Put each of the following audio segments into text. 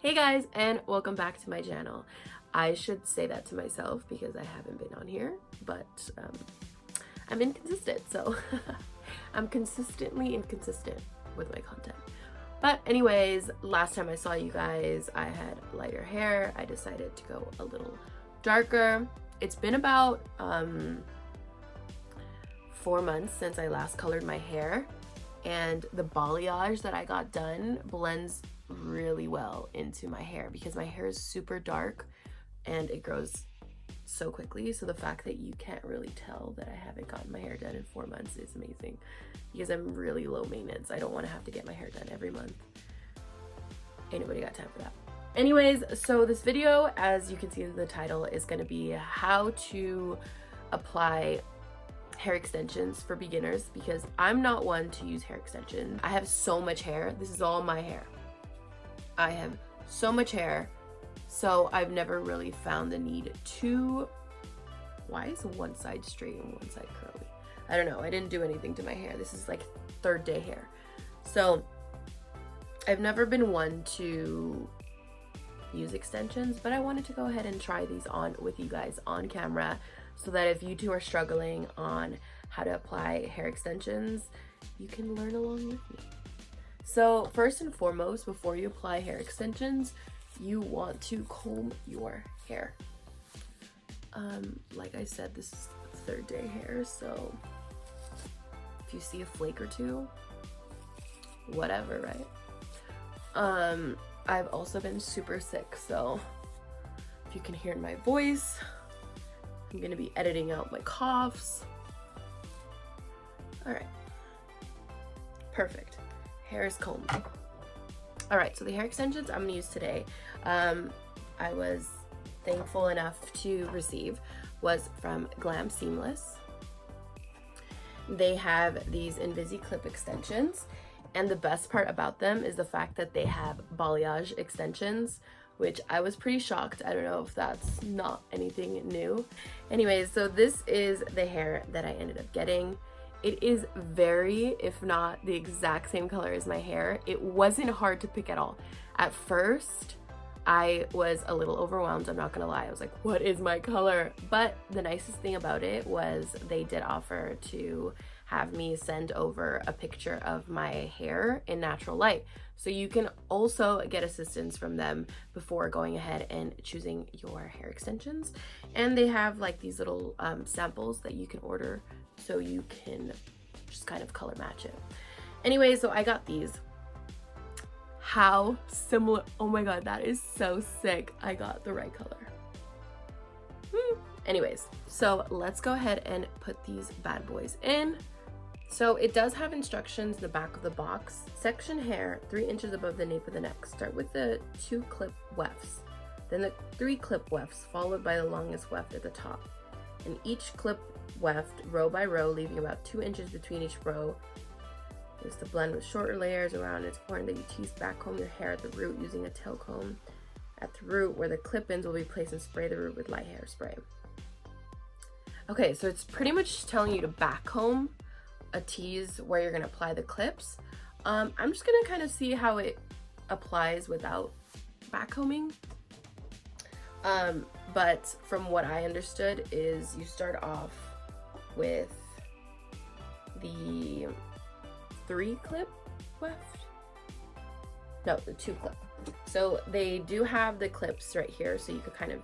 Hey guys, and welcome back to my channel. I should say that to myself because I haven't been on here, but I'm inconsistent, so I'm consistently inconsistent with my content. But anyways, last time I saw you guys, I had lighter hair. I decided to go a little darker. It's been about 4 months since I last colored my hair, and the balayage that I got done blends really well into my hair because my hair is super dark and it grows so quickly. So the fact that you can't really tell that I haven't gotten my hair done in 4 months is amazing because I'm really low maintenance. I don't want to have to get my hair done every month. Ain't nobody got time for that. Anyways, so this video, as you can see in the title, is going to be how to apply hair extensions for beginners because I'm not one to use hair extensions. I have so much hair. This is all my hair. I have so much hair, so I've never really found the need to... Why is one side straight and one side curly? I don't know. I didn't do anything to my hair. This is like third day hair. So I've never been one to use extensions, but I wanted to go ahead and try these on with you guys on camera so that if you two are struggling on how to apply hair extensions, you can learn along with me. So first and foremost, before you apply hair extensions, you want to comb your hair. Like I said, this is third day hair, so if you see a flake or two, whatever, right? I've also been super sick, so if you can hear in my voice, I'm gonna be editing out my coughs. All right, perfect. Hair is combed. All right, so the hair extensions I'm gonna use today, I was thankful enough to receive, was from Glam Seamless. They have these Invisi clip extensions, and the best part about them is the fact that they have balayage extensions, which I was pretty shocked. I don't know if that's not anything new. Anyways, so this is the hair that I ended up getting. It is very, if not the exact same color as my hair. It wasn't hard to pick at all. At first, I was a little overwhelmed, I'm not gonna lie. I was like, what is my color? But the nicest thing about it was they did offer to have me send over a picture of my hair in natural light. So you can also get assistance from them before going ahead and choosing your hair extensions. And they have like these little samples that you can order so you can just kind of color match it. Anyway, so I got these. How similar, oh my god, that is so sick. I got the right color. Anyways, so let's go ahead and put these bad boys in. So it does have instructions in the back of the box. Section hair 3 inches above the nape of the neck. Start with the 2 clip wefts, then the 3 clip wefts, followed by the longest weft at the top. And each clip weft row by row, leaving about 2 inches between each row. Is to blend with shorter layers around. It's important that you tease back comb your hair at the root using a tail comb at the root where the clip-ins will be placed, and spray the root with light hairspray. Okay, so it's pretty much telling you to back comb a tease where you're gonna apply the clips. I'm just gonna kind of see how it applies without back combing. But from what I understood is you start off with the 3 clip weft? No, the 2 clip. So they do have the clips right here, so you could kind of,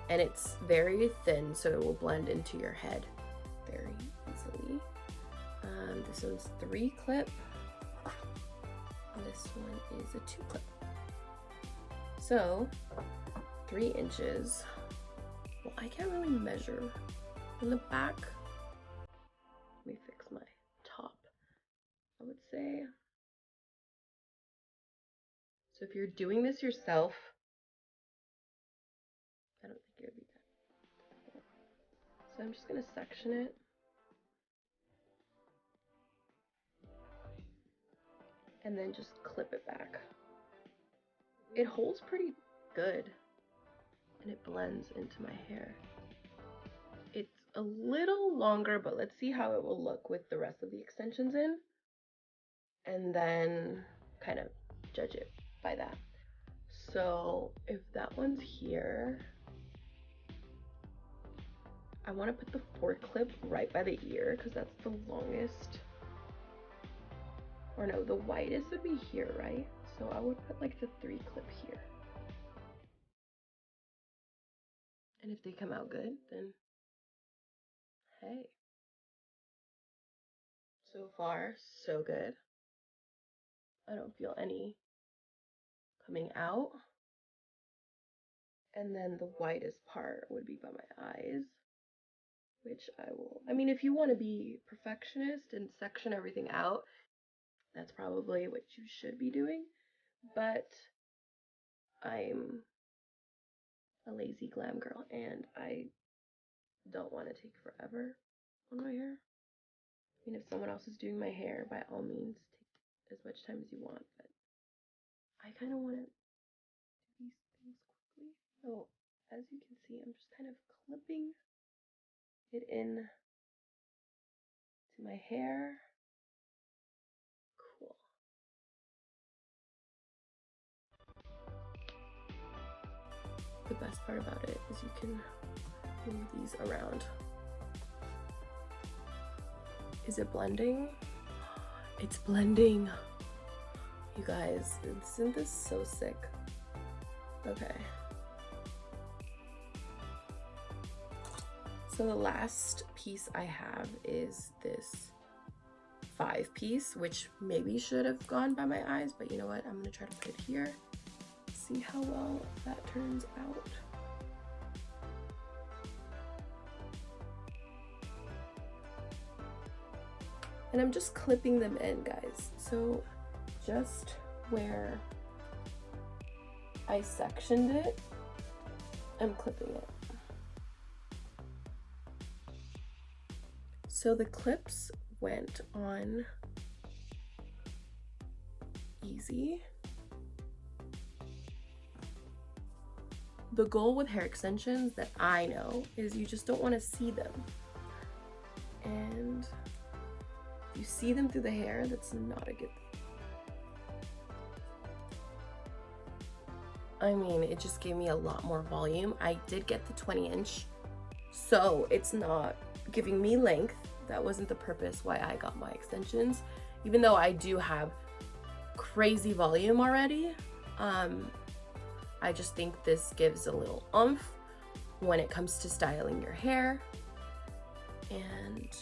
and it's very thin, so it will blend into your head very easily. This one's 3 clip, and this one is a 2 clip. So 3 inches. Well, I can't really measure in the back. Let me fix my top. I would say, so if you're doing this yourself, I don't think it would be that. So I'm just gonna section it. And then just clip it back. It holds pretty good and it blends into my hair. It's a little longer, but let's see how it will look with the rest of the extensions in, and then kind of judge it by that. So if that one's here, I want to put the 4 clip right by the ear because that's the longest. Or no, the widest would be here, right? So I would put like the 3 clip here. And if they come out good, then hey. So far, so good. I don't feel any coming out. And then the widest part would be by my eyes, which I will, I mean, if you want to be perfectionist and section everything out, that's probably what you should be doing. But I'm a lazy glam girl and I don't want to take forever on my hair. I mean, if someone else is doing my hair, by all means, take as much time as you want, but I kind of want to do these things quickly. So, as you can see, I'm just kind of clipping it in to my hair. Cool. The best part about it is you can move these around. Is it blending? It's blending. You guys, isn't this so sick? Okay. So the last piece I have is this 5 piece, which maybe should have gone by my eyes, but you know what? I'm gonna try to put it here. See how well that turns out. And I'm just clipping them in, guys. So just where I sectioned it, I'm clipping it. So the clips went on easy. The goal with hair extensions that I know is you just don't want to see them. And if you see them through the hair, that's not a good thing. I mean, it just gave me a lot more volume. I did get the 20-inch, so it's not giving me length. That wasn't the purpose why I got my extensions. Even though I do have crazy volume already, I just think this gives a little oomph when it comes to styling your hair. And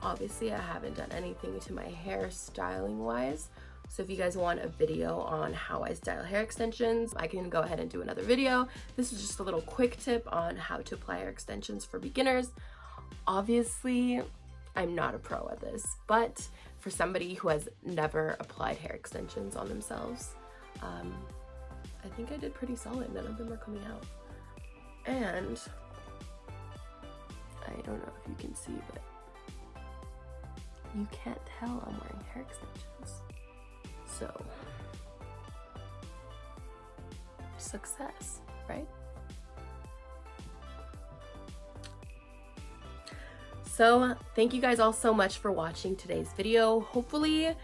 obviously I haven't done anything to my hair styling wise. So if you guys want a video on how I style hair extensions, I can go ahead and do another video. This is just a little quick tip on how to apply hair extensions for beginners. Obviously, I'm not a pro at this, but for somebody who has never applied hair extensions on themselves, I think I did pretty solid. None of them are coming out. And I don't know if you can see, but you can't tell I'm wearing hair extensions. So, success, right? So thank you guys all so much for watching today's video. Hopefully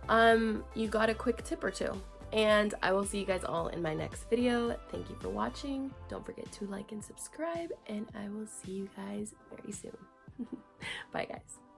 you got a quick tip or two, and I will see you guys all in my next video. Thank you for watching. Don't forget to like and subscribe, and I will see you guys very soon. Bye guys.